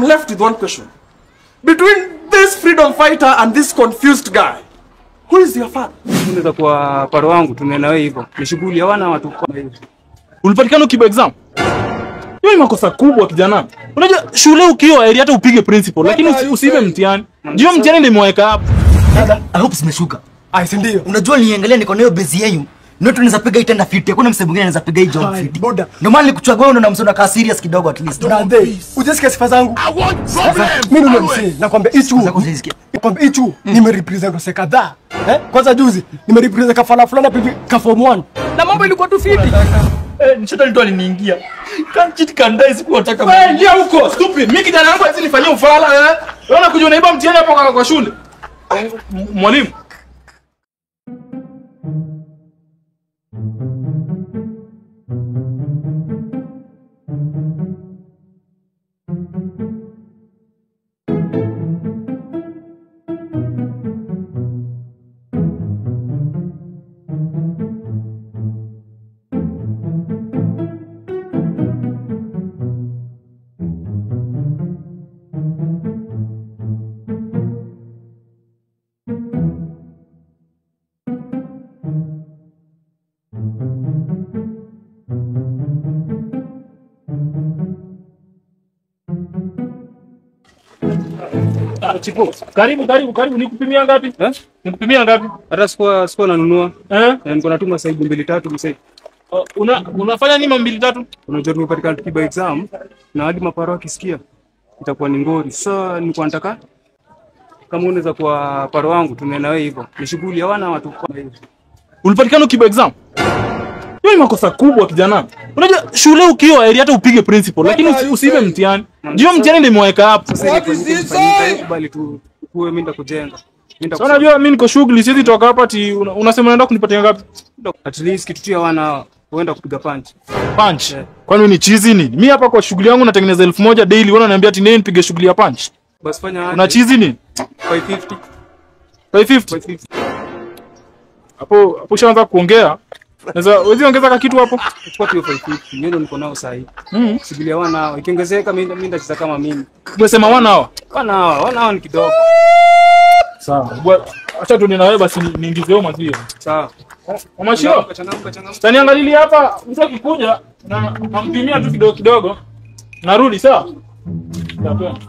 I'm left with one question. Between this freedom fighter and this confused guy, who is your father? Unaweza kwa paro wangu tunaenda wewe hivyo. Ni shughuli ya wana watu kwa hiyo. Ulipatikana ukiba exam? Hiyo ni makosa kubwa kijana. Unajua shule ukiwa area hata upige principal lakini usiibe mtihani. Ndio mtihani ndio imeweka hapo. Dada, I hope zimeshuka. Ai si ndio. Unajua niangalia niko nayo base yenu. Ndio tunaweza piga itenda fit. Hakuna msemo mwingine anaweza piga hii job fit. Boda. Ndio maana nikuchagua wewe ndo namsona ka serious kidogo at least. Brother, ujisikia sifa zangu? Mimi ndo msee. Nakwambia hicho. Nakwambia hicho nimerepresent wase kadhaa. Kwanza juzi nimerepresent kafala fulani hivi ka form 1. Na mambo ilikuwa tu fiti. Nishata ndio aliniingia. Can't cheat can die siku nataka. Wewe ingia huko, stupid. Mimi kijana wangu hizi nifanyie ufala Unaona kuja unaiba mtihani hapo kwa shule. Mwalimu. Chipo, karibu nikupimia ngapi? Nikupimia ngapi? Hata sikuwa nanunua. Niko natuma saibu 2-3 msee. Unafanya nini 2-3? Unajua tumepatikana tukiba exam na hadi maparo akisikia itakuwa ni ngori. Sasa nilikuwa nataka kama unaweza kwa paro wangu tunaenda wewe hivyo. Ni shughuli ya wana watu kwa hiyo. Ulipatikana ukiba exam? Hiyo ni makosa kubwa kijana. Unajua shule ukiwa area hata upige principal lakini usiibe mtihani. Ndio mtihani ndio imeweka hapo. Sasa kubali tu kuwe mimi ndakujenga. Sasa unajua mimi niko shughuli siwezi toka hapa ati unasema unaenda kunipatia ngapi? At least kitu tu wana huenda kupiga punch. Punch. Kwani ni chizi nini? Mimi hapa kwa shughuli yangu natengeneza 1000 daily. Wewe unaniambia ati nini nipige shughuli ya punch? Basi fanya una chizi nini? 550. 550. Hapo ushaanza kuongea. Naweza wewe ongeza kitu hapo. Chukua tu 550. Mimi ndo niko nao sasa hivi. Shughuli ya wana ikiongezeka mimi ndacheza kama mimi. Umesema wana hawa? Wana hawa ni kidogo. Sawa. Acha tu nina wewe basi niingize hiyo mazio. Sawa. Mama Shio. Tani angalia hapa mtu akikuja na nampimia tu kidogo. Narudi sawa? Sawa.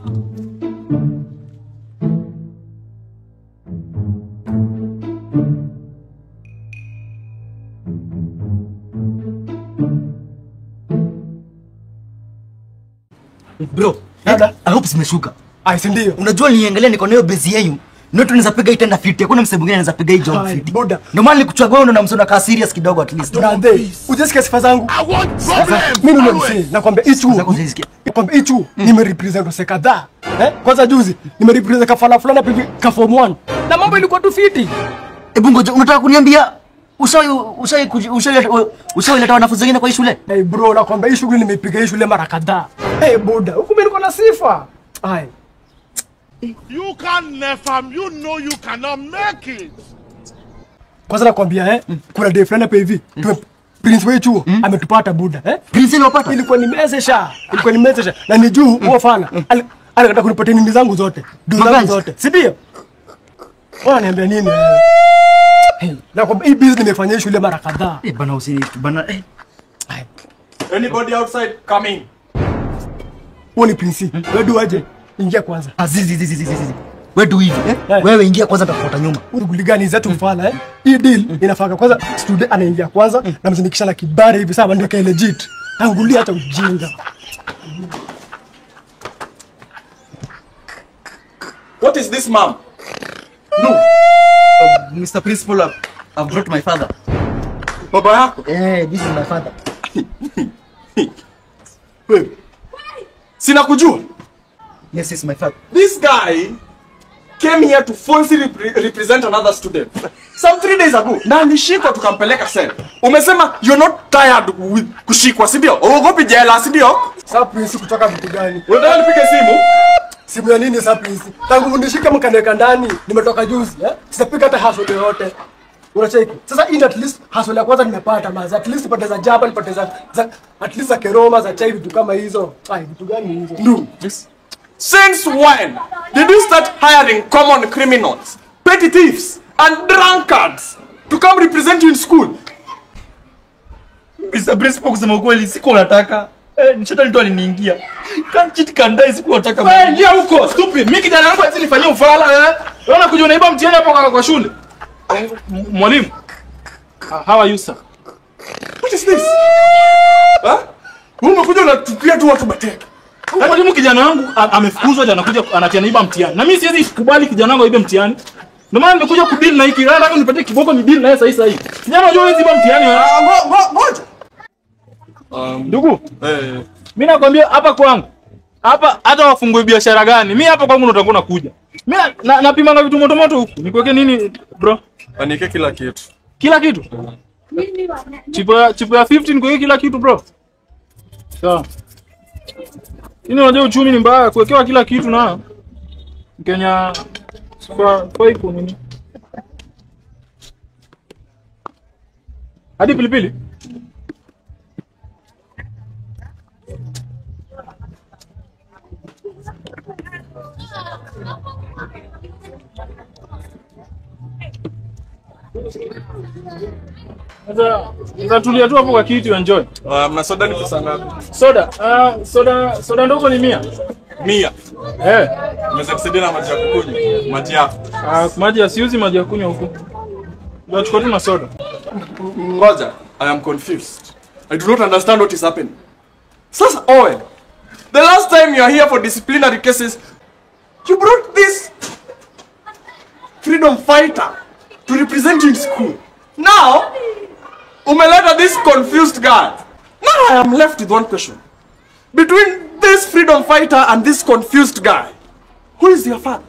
Bro, dada, I hope zimeshuka. Ai si ndio. Unajua niangalia niko nayo base yenu. Ndio tunaweza piga itenda fit. Hakuna msemo mwingine anaweza piga hii job fit. Boda. Ndio maana nikuchagua wewe ndo namsona ka serious kidogo at least. Brother, ujisikia sifa zangu? Mimi ndo msee. Nakwambia hicho. Nakwambia hicho nimerepresent wase kadhaa. Kwanza juzi nimerepresent kafala fulani hivi ka form 1. Na mambo ilikuwa tu fiti. Hebu ngoja, unataka kuniambia ushaileta wanafunzi wengine kwa hii shule? Hey bro, nakwambia hii shughuli nimeipiga hii shule mara kadhaa. Hey boda, huko mimi niko na sifa. Ai. You can never, you know you cannot make it. Kwanza nakwambia kuna day friend hapa hivi. Prince wetu ametupata buda Prince alipata? Ilikuwa ni message na ni juu huo fana. Anataka kunipatia nini zangu zote. Zangu zote. Si ndio? Wewe unaniambia nini wewe? Na kwa hii business nimefanya shule mara kadhaa. Bana usini bana Anybody outside coming? Wewe ni Prince. Wewe do aje? Ingia kwanza. Azizi. Wewe do hivi. Wewe ingia kwanza nitakufuata nyuma. Shughuli gani zetu mfala Hii deal inafaka kwanza student anaingia kwanza na mzindikisha na kibare hivi sawa ndio legit. Angulia hata ujinga. What is this, ma'am? No. Mr. Principal, I've brought my father. Baba yako? This is my father. Wewe. Sina kujua. Yes, it's my father. This guy came here to falsely represent another student. Some 3 days ago. Na alishikwa tukampeleka cell. Umesema you're not tired with kushikwa, si ndio? Uogopi jela, si ndio? Sasa Prince kutoka vitu gani? Unataka nipige simu? Simu ya nini sasa Prince? Tangu mnishika mkaneka ndani, nimetoka juzi, Sitapika hata hustle yoyote. Unacheki? Sasa in at least hustle ya kwanza nimepata maza. At least nipate za jaba, nipate za at least za keroma, za chai vitu kama hizo. Ai, vitu gani hizo? Ndu. Yes. Since when did you start hiring common criminals, petty thieves, and drunkards to come represent you in school? Mr. Principal, kusema kweli siko nataka. Ni shetani tu aliniingia. Can't cheat can die, siko nataka. Wewe ingia huko, stupid. Mimi kijana wangu ati nifanyie ufala eh. Unaona kuja unaiba mtihani hapo kwa shule. Mwalimu. How are you sir? What is this? Huh? Wewe umekuja unatupia tu watu mateke. Mwalimu, kijana wangu amefukuzwa, anakuja anaiba mtihani. Na mimi siwezi kubali kijana wangu aibe mtihani. Ndio maana nimekuja kudeal na hiki. Nataka unipatie kiboko ni deal naye sasa hivi. Kijana unajua hizi iba mtihani wewe. Ngoja. Ndugu. Mimi nakwambia hapa kwangu. Hapa hata wafungue biashara gani? Mimi hapa kwangu ndo utakuwa nakuja. Mimi napima vitu moto moto huku. Nikuweke nini bro? Anike kila kitu. Kila kitu? Chipo ya 15 kwa kila kitu bro. Sawa. Ini unajua uchumi ni mbaya, kuwekewa kila kitu na Kenya kwa iko nini? Hadi pilipili. Sasa tulia tu hapo kwa kiti enjoy. Mna soda ni pesa ngapi? Soda ndogo ni 100. 100. Unaweza kusaidia na maji ya kukunywa? Maji yako. Maji asiuzi, maji ya kunywa huko. Ndio chukua tu na soda. Ngoja, I am confused. I do not understand what is happening. Sasa Owen, the last time you are here for disciplinary cases, you brought this freedom fighter to represent you in school. Now, umeleta this confused guy. Now I am left with one question. Between this freedom fighter and this confused guy, who is your father?